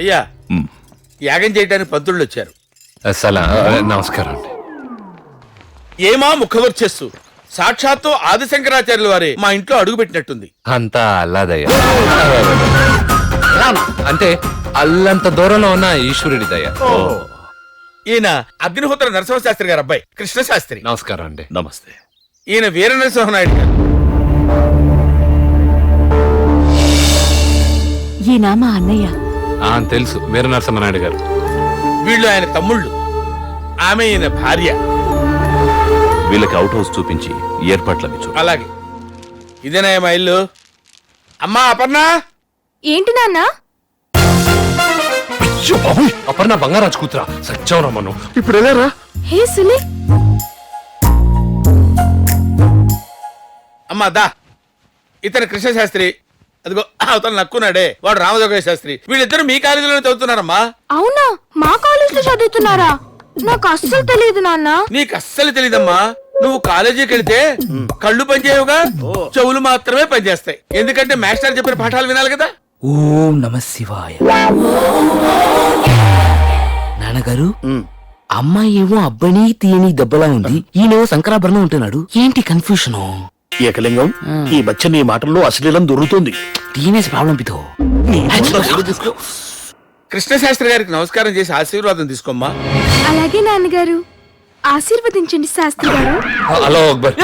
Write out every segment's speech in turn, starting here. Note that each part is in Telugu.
అయ్యా యాగం చేయడానికి పంతుళ్ళు వచ్చారు. నమస్కారం అండి. ఏమా ముఖవర్చస్సు, సాక్షాత్తు ఆదిశంకరాచార్యుల వారే మా ఇంట్లో అడుగు పెట్టినట్టుంది. అంతా అల్లాదయ్య, అంటే అల్లంత దూరంలో ఉన్న ఈశ్వరుడి దయ. ఈయన అగ్నిహోత్ర నరసింహశాస్త్రి గారు అబ్బాయి కృష్ణశాస్త్రి. నమస్కారం అండి. నమస్తే. ఈయన వీర నరసింహనాయుడు గారు. ఈయన మా అన్నయ్య. తెలుసు, వీర నరసింహనాయుడు గారు. వీళ్ళు ఆయన తమ్ముళ్ళు, ఆమె ఈయన భార్య. వీళ్ళకి అవుట్ హౌస్ చూపించి ఏర్పాట్లవి చూ. అలాగే. ఇదేనా మా ఇల్లు? అమ్మా అపర్ణ. ఏంటి నాన్న? అపర్ణ బంగారాజు కూతురా, సత్యం రమ్మను. ఇప్పుడు వెళ్ళారా? హే సులే. అమ్మా దా. ఇతను కృష్ణశాస్త్రి, అదిగో అవతల నక్కున్నాడే వాడు రామజోగయ్య శాస్త్రి. వీళ్ళిద్దరు మీ కాలేజీలోనే చదువుతున్నారమ్మా. అవునా? మా కాలేజీలో చదువుతున్నారా? నాకు అస్సలు తెలియదు నాన్న. నీకు అస్సలు తెలీదమ్మా. నువ్వు కాలేజీకి వెళితే కళ్ళు పనిచేయవుగా, చెవులు మాత్రమే పనిచేస్తాయి. ఎందుకంటే మాస్టర్ చెప్పిన పాఠాలు వినాలి కదా. ఓం నమ శివాయ. నాన్నగారు, అమ్మాయి ఏమో అబ్బాయిని తీయని దెబ్బలా ఉంది, ఈయనేమో శంకరాభరణం ఉంటున్నాడు. ఏంటి కన్ఫ్యూషన్? ఏకలింగం, ఈ మధ్య నీ మాటల్లో అశ్లీలం దొరుకుతుంది. Teenage problem పితో. కృష్ణశాస్త్రి గారికి నమస్కారం చేసి ఆశీర్వాదం తీసుకోమ్మా. అలాగే నాన్నగారు. ఆశీర్వదించండి శాస్త్రి గారు. హలో అక్బర్.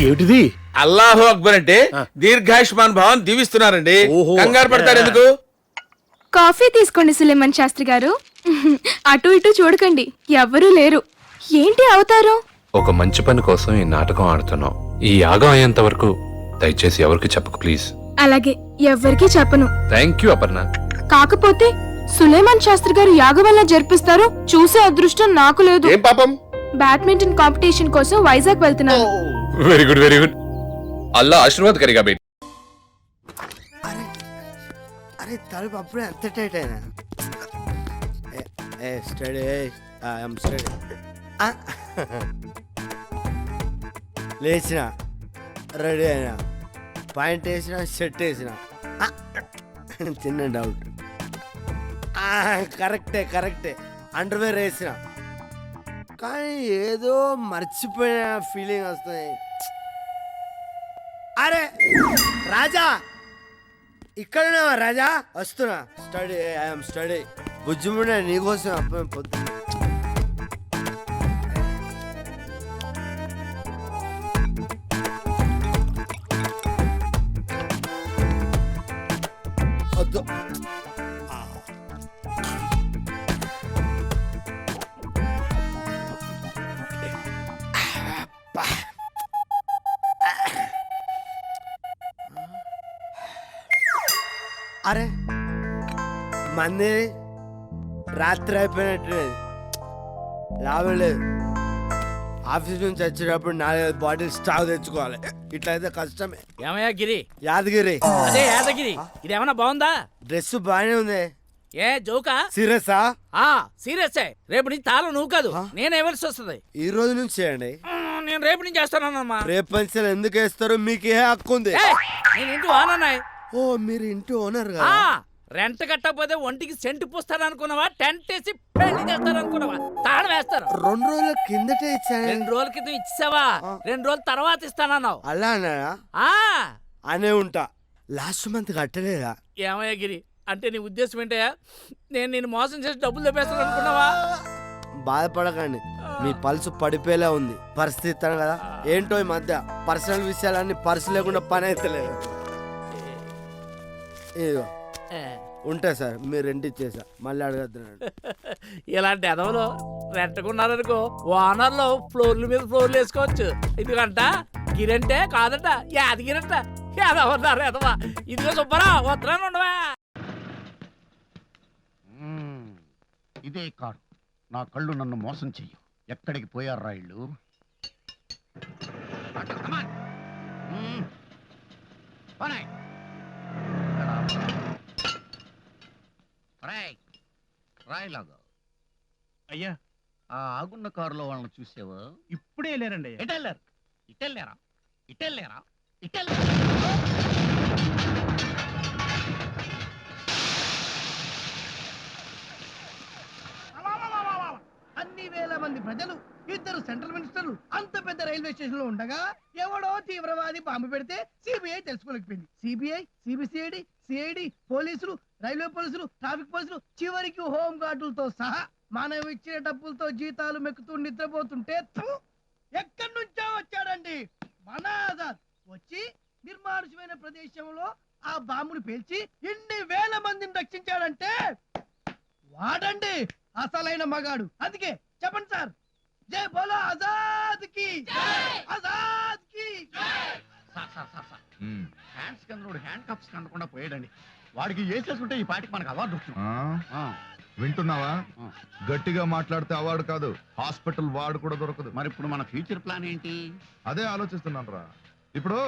ఏమిటిది? అల్లాహు అక్బర్ అంటే దీర్ఘాయుష్మాన్ భవన్ దీవిస్తున్నారండి. కంగారు పడతారు ఎందుకు? కాఫీ తీసుకోండి సులేమన్ శాస్త్రి గారు. అటు ఇటు చూడకండి, ఎవ్వరూ లేరు. ఏంటి అవతారం? ఒక మంచి పని కోసం ఈ నాటకం ఆడుతున్నాం. ఈ యాగం అయ్యేంత వరకు దయచేసి ఎవరికి చెప్పకు ప్లీజ్. అలాగే, ఎవ్వరికీ చెప్పను. Thank you Aparna. కాకపోతే సులేమాన్ శాస్త్రి గారు యాగం వల్ల జరిపిస్తారు, చూసే అదృష్టం నాకు లేదు. ఏం పాపం? బ్యాడ్మింటన్ కాంపిటీషన్ కోసం వైజాగ్ వెళ్తున్నాను. Very good, very good. Allah ఆశీర్వాద్ కరిగా బేట్. అరే తలుపు అప్పుడే అంత టైట్ అయినా. Study study. లేచిన, రెడీ అయినా, పాయింట్ వేసిన, షర్ట్ వేసిన. చిన్న డౌట్. కరెక్టే అండర్వేర్ వేసిన, కానీ ఏదో మర్చిపోయిన ఫీలింగ్ వస్తుంది. అరే రాజా, ఇక్కడ రాజా, వస్తున్నా. Study, I'm study. బుజ్జిముండే నీకోసం అప్పుడు పొద్దు. వద్దు. అరే మంది రాత్రి అయిపోయినట్టు లాభం లేదు. ఆఫీస్ నుంచి వచ్చేటప్పుడు 4-5 బాటిల్ స్టాక్ తెచ్చుకోవాలి. ఇట్లయితే కష్టమే. ఏమయ్యా గిరి? యాదగిరి. అదే యాదగిరి. ఇదేమన్నా బాగుందా? డ్రెస్ బాగానే ఉంది. ఏ జోకా? సీరియసా? సీరియస్. రేపు నుంచి తాళం నువ్వు కాదు, నేను ఇవ్వాల్సి వస్తుంది. ఈ రోజు నుంచి చేయండి. నేను రేపు నుంచి చేస్తానమ్మా. రేపు పంచాలు ఎందుకు వేస్తారు? మీకు ఏ హక్కు ఉంది? నేను ఇంటి ఓనన్నాయి. ఓ, మీరు ఇంటి ఓనర్ కదా? రెంట్ కట్టకపోతే ఒంటికి సెంటు పూస్తారనుకున్నావా? టెంట్ వేసి పెళ్లి చేస్తారనుకున్నావా? తాళం వేస్తారు. 2 రోజుల కిందటే ఇచ్చాను. 2 రోజుల క్రితం ఇచ్చావా? 2 రోజుల తర్వాత ఇస్తానన్నావు. అలా అన్నాడా? అనే ఉంటా. లాస్ట్ మంత్ కట్టలేదా? ఏమయ్యా గిరి, అంటే నీ ఉద్దేశం ఏంటయ్యా? నేను నిన్ను మోసం చేసి డబ్బులు తెప్పేస్తాను అనుకున్నావా? బాధపడకండి, మీ పల్సు పడిపోయేలా ఉంది. పరిస్థితి కదా ఏంటో ఈ మధ్య పర్సనల్ విషయాలన్నీ పర్సు లేకుండా పని అయితే లేదు. ఇదిగో ఉంటాయి సార్, మీరు రెంట్ ఇచ్చేసా, మళ్ళీ అడగద్దున్నాడు. ఇలాంటి ఎదవలు రెంట్కున్నారనుకో, ఓనర్లు ఫ్లోర్ల మీద ఫ్లోర్లు వేసుకోవచ్చు. ఇదిగంట గిరంటే కాదంట, యాదగిరంట. ఎదవన్నారు ఎదవా. ఇదిగో సుబ్బరా, వస్తున్నాను ఉండవా. ఇదే కాడు, నా కళ్ళు నన్ను మోసం చెయ్యు. ఎక్కడికి పోయారా ఇళ్ళు? రాయలాగా అయ్యా, ఆ ఆగున్న కారులో వాళ్ళని చూసావా? ఇప్పుడే వెళ్ళారండి. ఎటెళ్ళారు? ఇటెళ్ళారా? ఇటెళ్ళారా? మంది ప్రజలు, 2 సెంట్రల్ మినిస్టర్లు అంత పెద్ద రైల్వే స్టేషన్ లో ఉండగా ఎవడో తీవ్రవాది బాంబు పెడితే సిబిఐ తెలుసుకోలేకపోయింది. సిబిఐ, సిబిసిఐడి, సిఐడి, పోలీసులు, రైల్వే పోలీసులు, ట్రాఫిక్ పోలీసులు, చివరికి హోం గార్డులతో సహా మనం ఇచ్చిన డబ్బులతో జీతాలు మెక్కుతూ నిద్రపోతుంటే ఎక్కడి నుంచో వచ్చాడండి మన ఆజాద్. వచ్చి నిర్మానుషమైన ప్రదేశంలో ఆ బాంబుని పేల్చి ఇన్ని వేల మందిని రక్షించాడంటే వాడండి అసలైన మగాడు. అందుకే చెప్పండి సార్, జై బోలో ఆజాద్ కి, ఆజాద్ కి. హ్యాండ్స్ కింద హ్యాండ్ కప్స్ కనకుండా పోయాడండి. వాడికి వేసేసుకుంటే ఈ పాటికి మనకు అవార్డు వస్తుంది. వింటున్నావా? గట్టిగా మాట్లాడితే అవార్డు కాదు, హాస్పిటల్ వార్డు కూడా దొరకదు. మరి ఇప్పుడు మన ఫ్యూచర్ ప్లాన్ ఏంటి? అదే ఆలోచిస్తున్నాను రా. ఇప్పుడు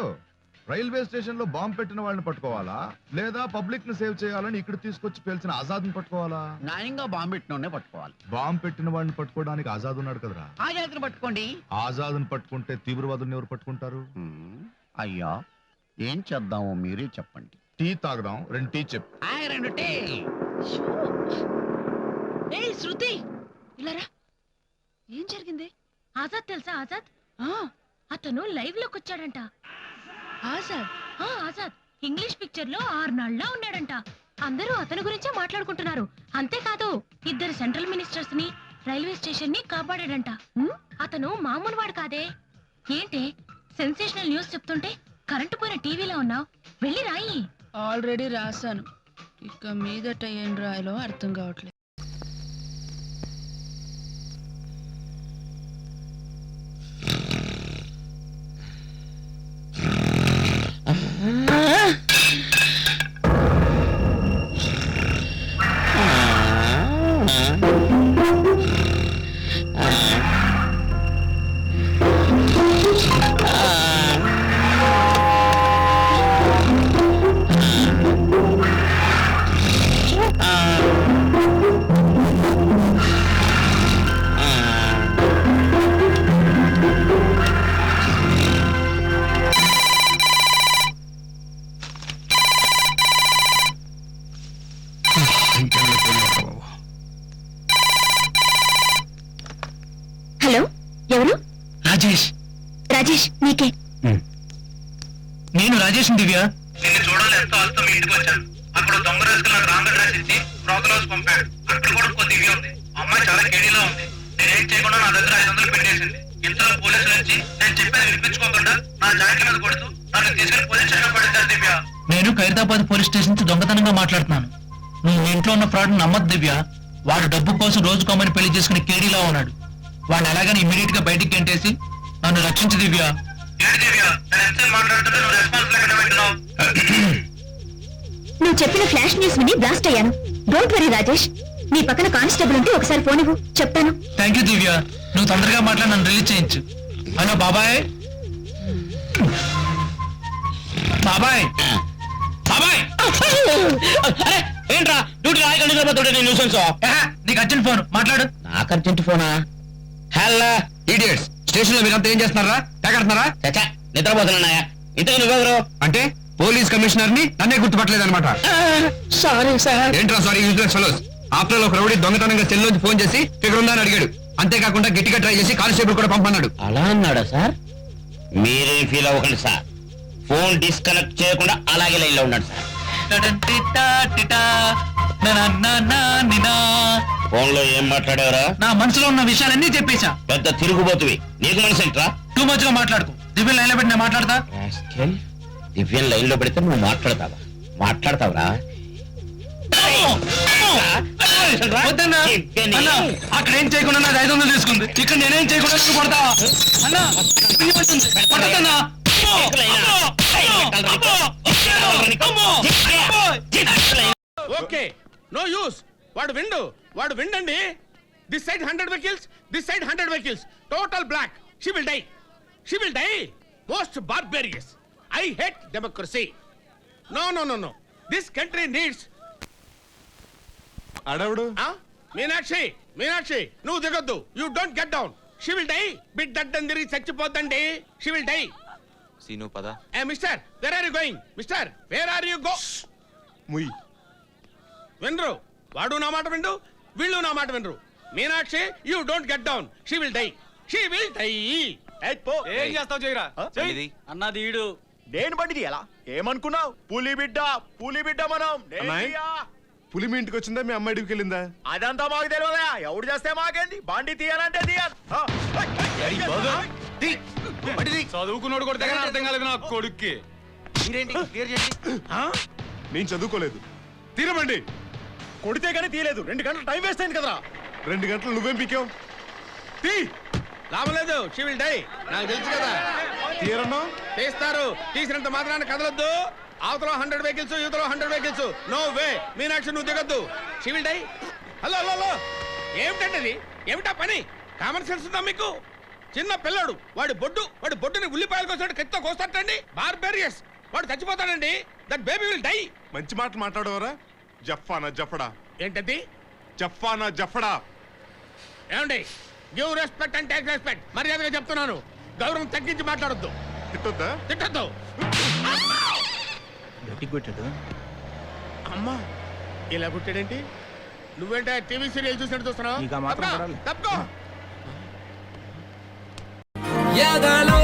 రైల్వే స్టేషన్ లో బాంబు పెట్టిన వాళ్ళని పట్టుకోవాలా, లేదా పబ్లిక్ ని సేవ్ చేయాలని ఇక్కడ తీసుకొచ్చి పేల్చిన ఆజాద్ ని పట్టుకోవాలా? న్యాయంగా బాంబు పెట్టినోనే పట్టుకోవాలి. బాంబు పెట్టిన వాళ్ళని పట్టుకోవడానికి ఆజాద్ ఉన్నాడు కదరా. ఆజాద్ని పట్టుకోండి. ఆజాద్ ని పట్టుకుంటే తీవ్రవాదుల్ని ఎవరు పట్టుకుంటారు? అయ్యా, ఏం చేద్దామో మీరే చెప్పండి. టీ తాగదాం, 2 టీ చెప్పు. 2 టీ. ఏయ్ శృతి, ఇలారా. ఏం జరిగింది? ఆజాద్ తెలుసా? ఆజాద్ అతను లైవ్ లోకి వచ్చాడంట. ఆజాద్ ఆజాద్ ఇంగ్లీష్ పిక్చర్ లో 6 నాళ్ళలో ఉన్నాడంట. అందరూ అతని గురించే మాట్లాడుకుంటున్నారు. అంతేకాదు 2 సెంట్రల్ మినిస్టర్స్ ని, రైల్వే స్టేషన్ ని కాపాడాడంట. అతను మామూలు వాడు కాదే. ఏంటి సెన్సేషనల్ న్యూస్ చెప్తుంటే కరెంటు పోయిన టీవీలో ఉన్నావు? వెళ్ళి రాయి. ఆల్రెడీ రాశాను, ఇక మీదట ఏం రాయాలో అర్థం కావట్లేదు. హలో, ఎవరు? రాజేష్. రాజేష్, నీకే. నేను రాజేష్ దివ్య. నిన్ను చూడాలి ఎంతో ఆస్తో మీ ఇంటికి వచ్చాను. అక్కడ దొంగ రాజుకు నాకు రాంగ్ అడ్రస్ ఇచ్చి బ్రోకర్ హౌస్ పంపాడు. అక్కడ కూడా ఇంకో దివ్య ఉంది. అమ్మాయి చాలా కేడీలో ఉంది. నేనేం చేయకుండా నా దగ్గర 500 పెట్టేసింది. ఇంతలో పోలీసులు వచ్చి నేను చెప్పేది వినిపించుకోకుండా నా జాయింట్ల మీద కొడుతూ నన్ను తీసుకెళ్లి పోలీస్ స్టేషన్ పడేశారు దివ్య. నేను ఖైరతాబాద్ పోలీస్ స్టేషన్ నుంచి దొంగతనంగా మాట్లాడుతున్నాను. నువ్వు ఇంట్లో ఉన్న ఫ్రాడ్ నమ్మద్దు దివ్య. వాడు డబ్బు కోసం రోజుకోమని పెళ్లి చేసుకుని కేడీలో ఉన్నాడు. వాడిని ఎలాగని ఇమీడియట్ గా బయటికి గంటేసి నన్ను రక్షించు దివ్య. ఏంటి దివ్య, నేను ఎంతసేపు మాట్లాడుతుంటే నువ్వు రెస్పాన్స్ లేకుండా వింటున్నావు? నువ్వు చెప్పిన ఫ్లాష్ న్యూస్ విని బ్లాస్ట్ అయ్యాను. డోంట్ వరీ రాజేష్, నీ పక్కన కానిస్టేబుల్ ఉంటే ఒకసారి ఫోన్ ఇవ్వు, చెప్తాను. థ్యాంక్ యూ దివ్య, నువ్వు తొందరగా మాట్లాడి నన్ను రిలీజ్ చేయించు. హలో బాబాయ్. బాబాయ్ బాబాయ్. ఏంట్రా డ్యూటీ రాయకుండా నీకు అర్జెంట్ ఫోన్, మాట్లాడు. నాకు అర్జెంట్ ఫోనా? హలో ఇడియట్స్, స్టేషన్ లో మీరంతా ఏం చేస్తున్నారా? తాగడుతున్నారా? చచ్చా, నిద్రపోతున్నాయా? ఇంతకు నువ్వెవరు? అంటే పోలీస్ కమిషనర్ ని నన్నే గుర్తుపట్టలేదు అనమాట. Sorry sir. ఏంట్రా సారీ యూజ్లెస్ ఫెలోస్. ఆఫ్టర్ ఒక రౌడీ దొంగతనంగా సెల్ నుంచి ఫోన్ చేసి ఫిగర్ ఉందా అని అడిగాడు. అంతేకాకుండా గట్టిగా ట్రై చేసి కానిస్టేబుల్ కూడా పంపన్నాడు. అలా అన్నాడా సార్? మీరేం ఫీల్ అవ్వకండి సార్. ఫోన్ డిస్కనెక్ట్ చేయకుండా అలాగే లైన్ లో ఉన్నాడు సార్. ఫోన్ లో ఏం మాట్లాడేవరా? నా మనసులో ఉన్న విషయాలన్నీ చెప్పేశా. పెద్ద తిరుగుబోతువి, నీకు మనసు ఏంట్రా? టూ మచ్ గా మాట్లాడుకో. దివ్య లైన్ లో పెట్టి నేను మాట్లాడతా. దివ్యం లైన్ లో పెడితే నువ్వు మాట్లాడతావరా? వద్దన్నా. అన్నా, అక్కడ ఏం చేయకుండా నాకు 500 తీసుకుంది. ఇక్కడ నేనేం చేయకుండా నువ్వు కొడతావా? అన్నా, కొట్టద్దన్నా. Okay, no use. వాడు విండండి. This side 100 vehicles, this side 100 vehicles, total block. She will die. Most barbarous. I hate democracy. No. This country needs. అడవుడు మీనాక్షి, నువ్వు దిగొద్దు. You don't get down. She will die. బిడ్డని తిరిగి చచ్చిపోద్దండి. She will die. సీను పద. Mister, where are you going? Mister, where are you go? ముయ్. వినరు. వాడు నా మాట వినరు, వీళ్ళు నా మాట వినరు. Meenakshi you don't get down she will die she will die ఏం చేస్తావు చేయరా అన్నది ఈడు నేను బండిది ఎలా ఏమనుకున్నావు పులి బిడ్డ మనం పులి మీ ఇంటికి వచ్చిందా మీ అమ్మాయి ఇంటికి వెళ్ళిందా? అదంతా మాకు తెలియదా ఎవడు చేస్తే మాకేంది బండి తీయాలంటే చదువుకున్నాడు కూడా దగ్గర అర్థం కాలేదు నా కొడుక్కి. నేను చదువుకోలేదు. తీరమండి. కొడితే కానీ తీయలేదు 2 గంటలు టైం వేస్ట్ అయింది కదరా. 2 గంటలు నువ్వేం పీకావు? తీ లాభం లేదు షీ విల్ డై నాకు తెలుసు కదా. తీరన్నా తీస్తారు. తీసినంత మాత్రాన్ని కదలొద్దు. అవతల 100 వెహికల్స్ యువతలో 100 వెహికల్స్. నో వే మీనాక్షి నువ్వు దిగొద్దు. She will die. Hello hello hello ఏమిటండి అది? ఏమిటా పని? కామన్ సెన్స్ ఉందా మీకు? చిన్న పిల్లడు వాడి బొడ్డుని ఉల్లిపాయలు కోసినట్టు కత్తితో కోస్తాడండి. బార్బేరియస్ వాడు చచ్చిపోతాడండి. That baby will die. మంచి మాటలు మాట్లాడవరా? జఫానా జఫడా. ఏంటది? జఫానా జఫడా. ఏమండి give respect and take respect. మర్యాదగా చెప్తున్నాను. గౌరవం తగ్గించి మాట్లాడొద్దు. తిట్టొద్దా? తిట్టద్దు. అమ్మా ఇలా కుట్టాడేంటి? నువ్వేంటే టీవీ సీరియల్ చూసినట్టు చూస్తున్నావు? తప్పుకో. ఎదలో